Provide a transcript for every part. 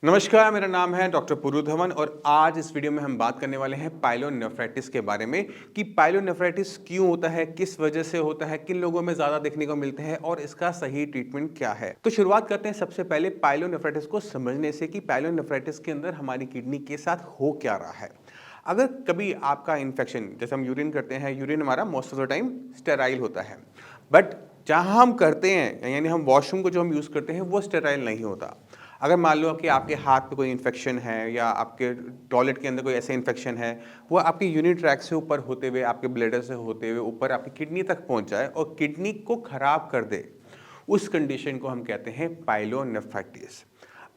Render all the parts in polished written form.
नमस्कार, मेरा नाम है डॉक्टर पुरु धवन और आज इस वीडियो में हम बात करने वाले हैं पाइलोनेफ्राइटिस के बारे में कि पाइलोनेफ्राइटिस क्यों होता है, किस वजह से होता है, किन लोगों में ज़्यादा देखने को मिलते हैं और इसका सही ट्रीटमेंट क्या है। तो शुरुआत करते हैं सबसे पहले पाइलोनेफ्राइटिस को समझने से कि पाइलोनेफ्राइटिस के अंदर हमारी किडनी के साथ हो क्या रहा है। अगर कभी आपका इन्फेक्शन, जैसे हम यूरिन करते हैं, यूरिन हमारा most of the time sterile होता है, बट जहाँ हम करते हैं यानी हम वॉशरूम को जो हम यूज़ करते हैं वो स्टेराइल नहीं होता। अगर मान लो कि आपके हाथ पे कोई इन्फेक्शन है या आपके टॉयलेट के अंदर कोई ऐसा इन्फेक्शन है, वो आपके यूरिन ट्रैक से ऊपर होते हुए, आपके ब्लैडर से होते हुए ऊपर आपकी किडनी तक पहुंच जाए और किडनी को खराब कर दे, उस कंडीशन को हम कहते हैं पाइलोनेफ्राइटिस।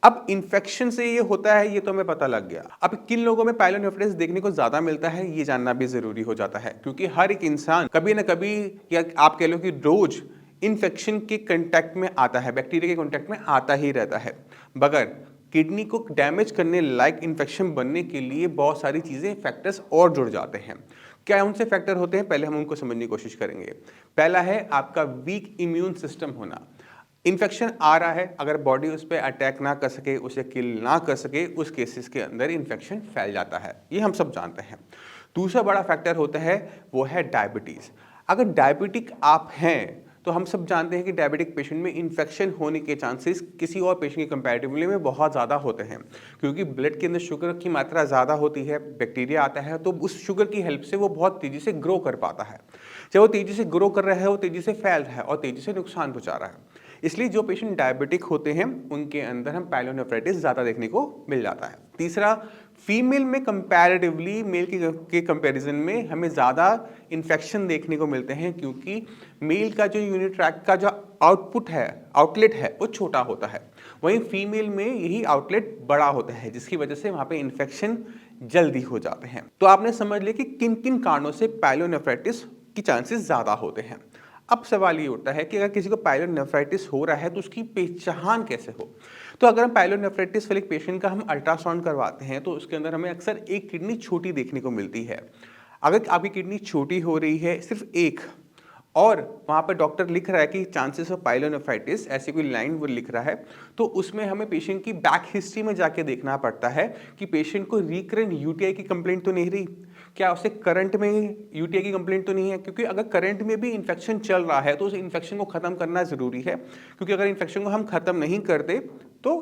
अब इन्फेक्शन से ये होता है, ये तो हमें पता लग गया। अब किन लोगों में पाइलोनेफ्राइटिस देखने को ज्यादा मिलता है, ये जानना भी जरूरी हो जाता है, क्योंकि हर एक इंसान कभी ना कभी, या आप कह लो कि रोज इन्फेक्शन के कांटेक्ट में आता है, बैक्टीरिया के कांटेक्ट में आता ही रहता है। मगर किडनी को डैमेज करने लायक इन्फेक्शन बनने के लिए बहुत सारी चीजें, फैक्टर्स और जुड़ जाते हैं। क्या उनसे फैक्टर होते हैं, पहले हम उनको समझने की कोशिश करेंगे। पहला है आपका वीक इम्यून सिस्टम होना। इन्फेक्शन आ रहा है, अगर बॉडी उस पर अटैक ना कर सके, उसे किल ना कर सके, उस केसेस के अंदर इन्फेक्शन फैल जाता है, ये हम सब जानते हैं। दूसरा बड़ा फैक्टर होता है वो है डायबिटीज। अगर डायबिटिक आप हैं तो हम सब जानते हैं कि डायबिटिक पेशेंट में इन्फेक्शन होने के चांसेस किसी और पेशेंट के कंपैरेटिवली में बहुत ज़्यादा होते हैं, क्योंकि ब्लड के अंदर शुगर की मात्रा ज़्यादा होती है, बैक्टीरिया आता है, तो उस शुगर की हेल्प से वो बहुत तेज़ी से ग्रो कर पाता है। जब वो तेज़ी से ग्रो कर रहा है, वो तेज़ी से फैल रहा है और तेज़ी से नुकसान पहुँचा रहा है। इसलिए जो पेशेंट डायबिटिक होते हैं उनके अंदर हम पाइलोनेफ्राइटिस ज़्यादा देखने को मिल जाता है। तीसरा, फीमेल में कंपैरेटिवली मेल के कंपैरिजन में हमें ज़्यादा इन्फेक्शन देखने को मिलते हैं, क्योंकि मेल का जो यूरिन ट्रैक्ट का जो आउटलेट है वो छोटा होता है, वहीं फीमेल में यही आउटलेट बड़ा होता है, जिसकी वजह से वहाँ पे इन्फेक्शन जल्दी हो जाते हैं। तो आपने समझ लिया कि किन किन कारणों से पाइलोनेफ्राइटिस की चांसेस ज़्यादा होते हैं। अब सवाल ये उठता है कि अगर किसी को पाइलोनेफ्राइटिस हो रहा है तो उसकी पहचान कैसे हो। तो अगर हम पाइलोनेफ्राइटिस वाले पेशेंट का हम अल्ट्रासाउंड करवाते हैं तो उसके अंदर हमें अक्सर एक किडनी छोटी देखने को मिलती है। अगर आपकी किडनी छोटी हो रही है, सिर्फ एक, और वहाँ पे डॉक्टर लिख रहा है कि चांसेस ऑफ पाइलोनेफ्राइटिस, ऐसी कोई लाइन वो लिख रहा है, तो उसमें हमें पेशेंट की बैक हिस्ट्री में जाके देखना पड़ता है कि पेशेंट को रिकरेंट यूटीआई की कंप्लेंट तो नहीं रही, क्या उसे करंट में यूटीआई की कंप्लेंट तो नहीं है। क्योंकि अगर करंट में भी इन्फेक्शन चल रहा है तो उस इन्फेक्शन को खत्म करना जरूरी है, क्योंकि अगर इन्फेक्शन को हम खत्म नहीं करते तो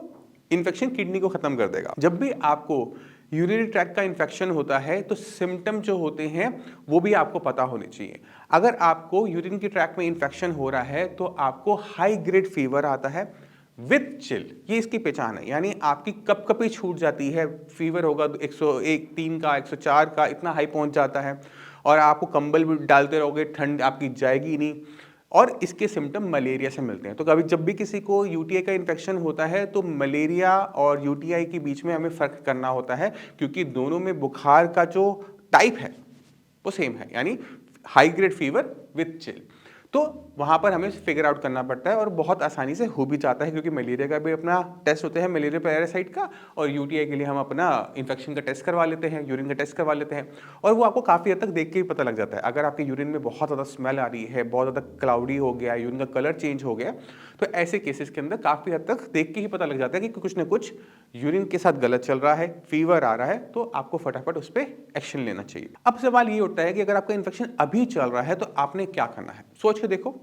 इन्फेक्शन किडनी को खत्म कर देगा। जब भी आपको यूरिनरी ट्रैक्ट का इन्फेक्शन होता है तो सिम्टम जो होते हैं वो भी आपको पता होने चाहिए। अगर आपको यूरिन की ट्रैक में इन्फेक्शन हो रहा है तो आपको हाई ग्रेड फीवर आता है विद चिल, ये इसकी पहचान है, यानी आपकी कपकपी छूट जाती है। फीवर होगा 101, 3 का, 104 का, इतना हाई पहुंच जाता है और आपको कंबल भी डालते रहोगे, ठंड आपकी जाएगी नहीं। और इसके सिम्टम मलेरिया से मिलते हैं। तो कभी जब भी किसी को यूटीआई का इन्फेक्शन होता है तो मलेरिया और यूटीआई के बीच में हमें फ़र्क करना होता है, क्योंकि दोनों में बुखार का जो टाइप है वो सेम है, यानी high grade fever with chill. तो वहाँ पर हमें फिगर आउट करना पड़ता है और बहुत आसानी से हो भी जाता है, क्योंकि मलेरिया का भी अपना टेस्ट होता है, मलेरिया पैरासाइट का, और यूटीआई के लिए हम अपना इन्फेक्शन का टेस्ट करवा लेते हैं, यूरिन का टेस्ट करवा लेते हैं, और वो आपको काफ़ी हद तक देख के ही पता लग जाता है। अगर आपके यूरिन में बहुत ज़्यादा स्मेल आ रही है, बहुत ज़्यादा क्लाउडी हो गया, यूरिन का कलर चेंज हो गया, तो ऐसे केसेस के अंदर काफ़ी हद तक देख के ही पता लग जाता है कि कुछ ना कुछ यूरिन के साथ गलत चल रहा है, फीवर आ रहा है, तो आपको फटाफट उस पर एक्शन लेना चाहिए। अब सवाल ये उठता है कि अगर आपका इन्फेक्शन अभी चल रहा है तो आपने क्या करना है। सोच के देखो,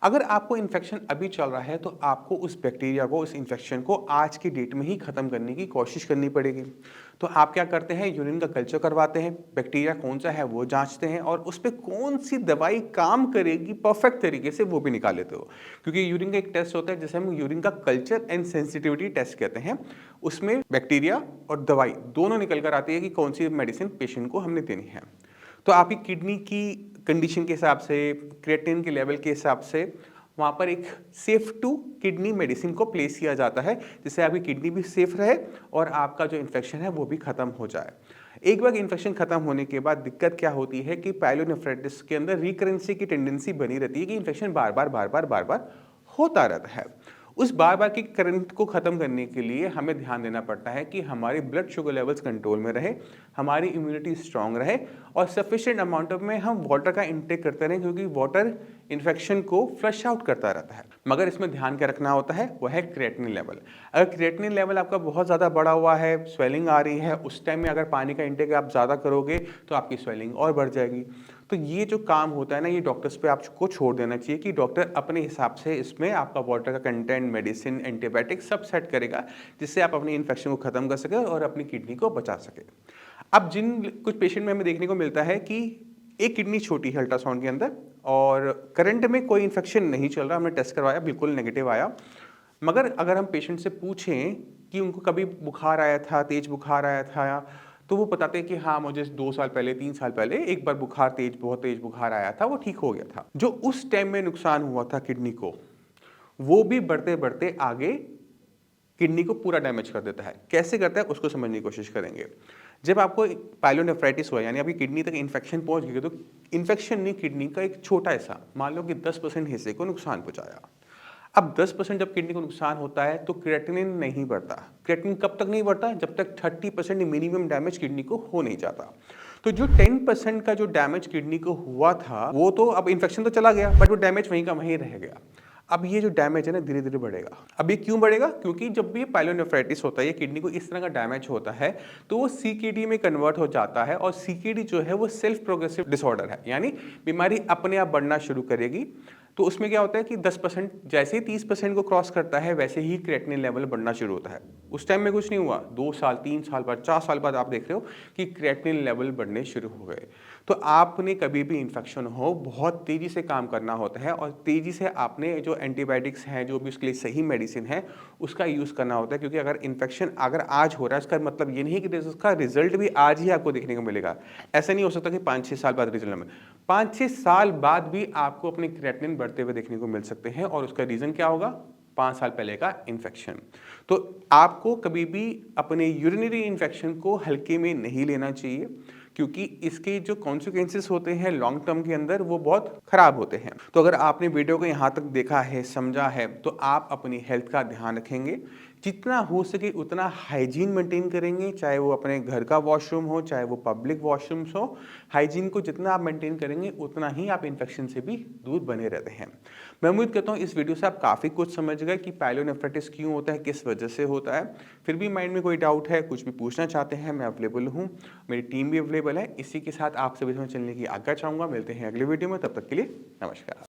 अगर आपको इन्फेक्शन अभी चल रहा है तो आपको उस बैक्टीरिया को, उस इन्फेक्शन को आज की डेट में ही खत्म करने की कोशिश करनी पड़ेगी। तो आप क्या करते हैं, यूरिन का कल्चर करवाते हैं, बैक्टीरिया कौन सा है वो जांचते हैं, और उस पर कौन सी दवाई काम करेगी परफेक्ट तरीके से वो भी निकाल लेते हो। क्योंकि यूरिन का एक टेस्ट होता है जिसे हम यूरिन का कल्चर एंड सेंसिटिविटी टेस्ट कहते हैं, उसमें बैक्टीरिया और दवाई दोनों निकल कर आती है कि कौन सी मेडिसिन पेशेंट को हमने देनी है। तो आपकी किडनी की कंडीशन के हिसाब से, क्रिएटिनिन के लेवल के हिसाब से वहाँ पर एक सेफ टू किडनी मेडिसिन को प्लेस किया जाता है, जिससे आपकी किडनी भी सेफ रहे और आपका जो इन्फेक्शन है वो भी खत्म हो जाए। एक बार इन्फेक्शन खत्म होने के बाद दिक्कत क्या होती है कि पाइलोनेफ्राइटिस के अंदर रिकरेंसी की टेंडेंसी बनी रहती है कि इन्फेक्शन बार बार होता रहता है। उस बार बार की करंट को खत्म करने के लिए हमें ध्यान देना पड़ता है कि हमारी ब्लड शुगर लेवल्स कंट्रोल में रहे, हमारी इम्यूनिटी स्ट्रांग रहे, और सफिशिएंट अमाउंट में हम वाटर का इंटेक करते रहें, क्योंकि वाटर इन्फेक्शन को फ्लश आउट करता रहता है। मगर इसमें ध्यान क्या रखना होता है, वह है क्रिएटिनिन लेवल। अगर क्रिएटिनिन लेवल आपका बहुत ज़्यादा बढ़ा हुआ है, स्वेलिंग आ रही है, उस टाइम में अगर पानी का इंटेक आप ज़्यादा करोगे तो आपकी स्वेलिंग और बढ़ जाएगी। तो ये जो काम होता है ना, ये डॉक्टर्स पे आपको छोड़ देना चाहिए कि डॉक्टर अपने हिसाब से इसमें आपका वाटर का कंटेंट, मेडिसिन, एंटीबायोटिक सब सेट करेगा, जिससे आप अपनी इन्फेक्शन को ख़त्म कर सकें और अपनी किडनी को बचा सकें। अब कुछ पेशेंट में हमें देखने को मिलता है कि एक किडनी छोटी है अल्ट्रासाउंड के अंदर और करंट में कोई इन्फेक्शन नहीं चल रहा, हमने टेस्ट करवाया, बिल्कुल नेगेटिव आया। मगर अगर हम पेशेंट से पूछें कि उनको कभी बुखार आया था, तेज बुखार आया था, तो वो बताते हैं कि हाँ, मुझे 2 साल पहले, 3 साल पहले एक बार बुखार बहुत तेज बुखार आया था, वो ठीक हो गया था। जो उस टाइम में नुकसान हुआ था किडनी को, वो भी बढ़ते-बढ़ते आगे किडनी को पूरा डैमेज कर देता है। कैसे करता है उसको समझने की कोशिश करेंगे। जब आपको पाइलोनेफ्राइटिस हुआ, यानी आपकी किडनी तक इन्फेक्शन पहुंच गई, तो इन्फेक्शन ने किडनी का एक छोटा हिस्सा, मान लो कि 10% हिस्से को नुकसान पहुंचाया। अब 10% जब किडनी को नुकसान होता है तो क्रिएटिनिन नहीं बढ़ता। क्रिएटिनिन कब तक नहीं बढ़ता? जब तक 30% मिनिमम डैमेज किडनी को हो नहीं जाता। तो जो 10% का जो डैमेज किडनी को हुआ था, वो तो अब इन्फेक्शन तो चला गया, बट वो डैमेज वहीं का वहीं रह गया। अब ये जो डैमेज है ना, धीरे धीरे बढ़ेगा। अब ये क्यों बढ़ेगा? क्योंकि जब भी पाइलोनेफ्राइटिस होता है, ये किडनी को इस तरह का डैमेज होता है, तो वो सीकेडी में कन्वर्ट हो जाता है। और सीकेडी जो है वो सेल्फ प्रोग्रेसिव डिसऑर्डर है, यानी बीमारी अपने आप बढ़ना शुरू करेगी। तो उसमें क्या होता है कि 10% जैसे ही 30% को क्रॉस करता है, वैसे ही क्रिएटिनिन लेवल बढ़ना शुरू होता है। उस टाइम में कुछ नहीं हुआ, 2 साल, 3 साल बाद, 4 साल बाद आप देख रहे हो कि क्रिएटिनिन लेवल बढ़ने शुरू हो गए। तो आपने कभी भी इन्फेक्शन हो, बहुत तेज़ी से काम करना होता है और तेज़ी से आपने जो एंटीबायोटिक्स हैं, जो भी उसके लिए सही मेडिसिन है, उसका यूज़ करना होता है। क्योंकि अगर इन्फेक्शन अगर आज हो रहा है, इसका मतलब ये नहीं कि उसका रिजल्ट भी आज ही आपको देखने को मिलेगा। ऐसा नहीं हो सकता कि 5-6 साल बाद रिजल्ट मिले। 5-6 साल बाद भी आपको अपने क्रिएटिनिन बढ़ते हुए देखने को मिल सकते हैं। और उसका रीज़न क्या होगा? 5 साल पहले का इन्फेक्शन। तो आपको कभी भी अपने यूरिनरी इन्फेक्शन को हल्के में नहीं लेना चाहिए, क्योंकि इसके जो कॉन्सिक्वेंसेस होते हैं लॉन्ग टर्म के अंदर, वो बहुत खराब होते हैं। तो अगर आपने वीडियो को यहाँ तक देखा है, समझा है, तो आप अपनी हेल्थ का ध्यान रखेंगे, जितना हो सके उतना हाइजीन मेंटेन करेंगे, चाहे वो अपने घर का वॉशरूम हो, चाहे वो पब्लिक वॉशरूम्स हो। हाइजीन को जितना आप मेंटेन करेंगे, उतना ही आप इन्फेक्शन से भी दूर बने रहते हैं। मैं उम्मीद करता हूँ इस वीडियो से आप काफ़ी कुछ समझ गए कि पाइलोनेफ्राइटिस क्यों होता है, किस वजह से होता है। फिर भी माइंड में कोई डाउट है, कुछ भी पूछना चाहते हैं, मैं अवेलेबल हूँ, मेरी टीम भी अवेलेबल है। इसी के साथ आप सभी से चलने की आज्ञा चाहूँगा। मिलते हैं अगले वीडियो में, तब तक के लिए नमस्कार।